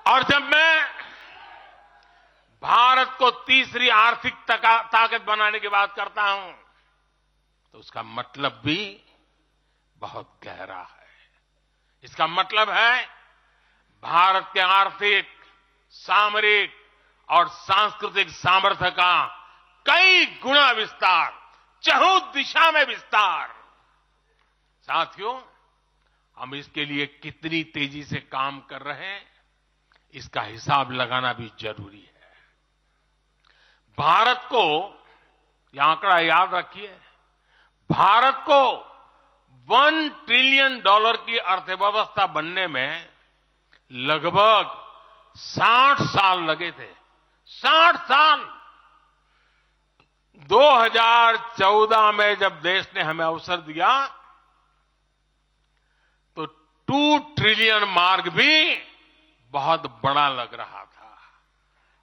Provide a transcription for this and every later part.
और जब मैं भारत को तीसरी आर्थिक ताकत बनाने की बात करता हूं तो उसका मतलब भी बहुत गहरा है। इसका मतलब है भारत के आर्थिक, सामरिक और सांस्कृतिक सामर्थ्य का कई गुना विस्तार, चहुं दिशा में विस्तार। साथियों, हम इसके लिए कितनी तेजी से काम कर रहे हैं, इसका हिसाब लगाना भी जरूरी है। भारत को, यह आंकड़ा याद रखिए, भारत को $1 ट्रिलियन की अर्थव्यवस्था बनने में लगभग 60 साल लगे थे। 60 साल। 2014 में जब देश ने हमें अवसर दिया तो 2 ट्रिलियन मार्क भी बहुत बड़ा लग रहा था,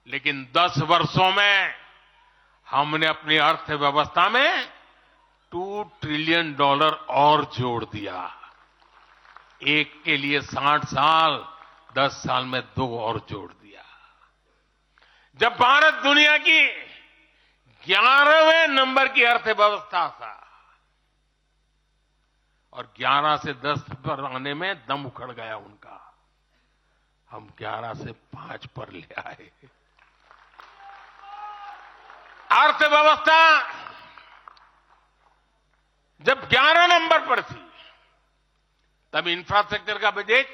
लेकिन 10 वर्षों में हमने अपनी अर्थव्यवस्था में $2 ट्रिलियन और जोड़ दिया। एक के लिए 60 साल, 10 साल में 2 और जोड़ दिया। जब भारत दुनिया की 11वें नंबर की अर्थव्यवस्था था और 11 से 10 पर आने में दम उखड़ गया उनका, हम 11 से 5 पर ले आए। अर्थव्यवस्था जब 11 नंबर पर थी तब इंफ्रास्ट्रक्चर का बजट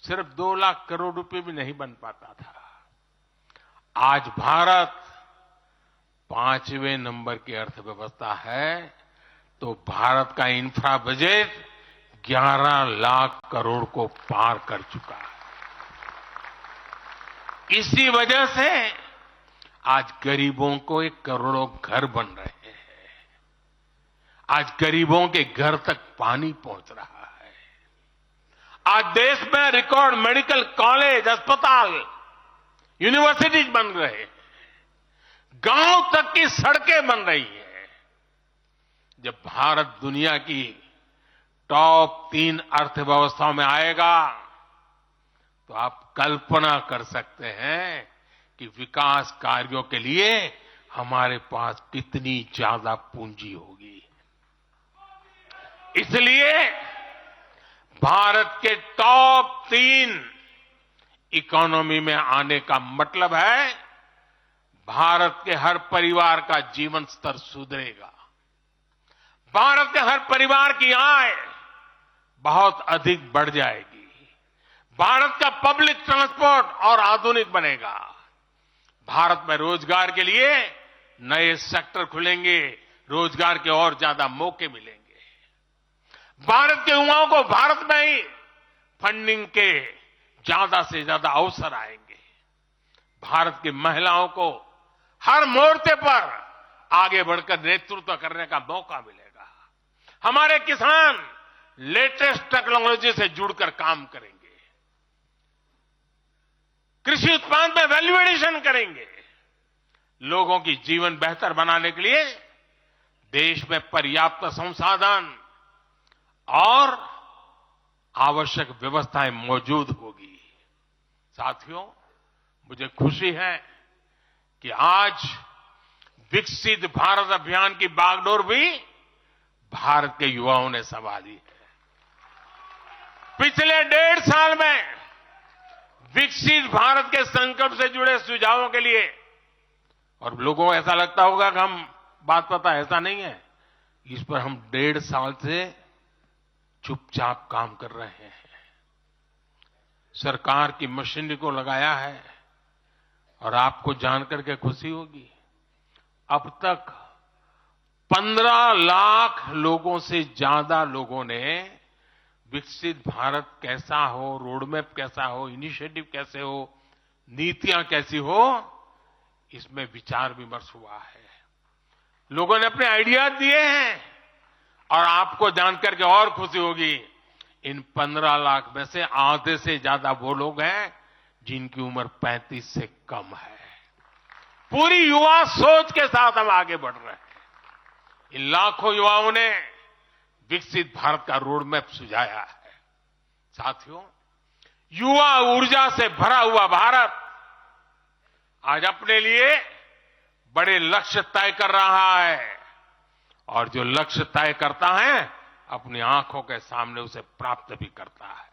सिर्फ 2 लाख करोड़ रुपए भी नहीं बन पाता था। आज भारत 5वें नंबर की अर्थव्यवस्था है तो भारत का इंफ्रा बजट 11 लाख करोड़ को पार कर चुका है। इसी वजह से आज गरीबों को 1 करोड़ों घर बन रहे हैं। आज गरीबों के घर तक पानी पहुंच रहा है। आज देश में रिकॉर्ड मेडिकल कॉलेज, अस्पताल, यूनिवर्सिटीज बन रहे हैं। गांव तक की सड़कें बन रही हैं। जब भारत दुनिया की टॉप 3 अर्थव्यवस्थाओं में आएगा तो आप कल्पना कर सकते हैं कि विकास कार्यों के लिए हमारे पास कितनी ज्यादा पूंजी होगी। इसलिए भारत के टॉप 3 इकोनॉमी में आने का मतलब है भारत के हर परिवार का जीवन स्तर सुधरेगा। भारत के हर परिवार की आय बहुत अधिक बढ़ जाएगी। भारत का पब्लिक ट्रांसपोर्ट और आधुनिक बनेगा। भारत में रोजगार के लिए नए सेक्टर खुलेंगे, रोजगार के और ज्यादा मौके मिलेंगे। भारत के युवाओं को भारत में ही फंडिंग के ज्यादा से ज्यादा अवसर आएंगे। भारत की महिलाओं को हर मोर्चे पर आगे बढ़कर नेतृत्व करने का मौका मिलेगा। हमारे किसान लेटेस्ट टेक्नोलॉजी से जुड़कर काम करेंगे। कृषि उत्पाद में वैल्यू एडिशन करेंगे। लोगों की जीवन बेहतर बनाने के लिए देश में पर्याप्त संसाधन और आवश्यक व्यवस्थाएं मौजूद होगी। साथियों, मुझे खुशी है कि आज विकसित भारत अभियान की बागडोर भी भारत के युवाओं ने संभाली है। पिछले 1.5 साल में विकसित भारत के संकल्प से जुड़े सुझावों के लिए, और लोगों को ऐसा लगता होगा कि हम बात पता, ऐसा नहीं है। इस पर हम 1.5 साल से चुपचाप काम कर रहे हैं। सरकार की मशीनरी को लगाया है और आपको जानकर के खुशी होगी, अब तक 15 लाख लोगों से ज्यादा लोगों ने विकसित भारत कैसा हो, रोडमैप कैसा हो, इनिशिएटिव कैसे हो, नीतियां कैसी हो, इसमें विचार विमर्श हुआ है। लोगों ने अपने आइडियाज दिए हैं और आपको जानकर के और खुशी होगी, इन 15 लाख में से आधे से ज्यादा वो लोग हैं जिनकी उम्र 35 से कम है। पूरी युवा सोच के साथ हम आगे बढ़ रहे हैं। इन लाखों युवाओं ने विकसित भारत का रोड मैप सुझाया है। साथियों, युवा ऊर्जा से भरा हुआ भारत आज अपने लिए बड़े लक्ष्य तय कर रहा है और जो लक्ष्य तय करता है अपनी आंखों के सामने उसे प्राप्त भी करता है।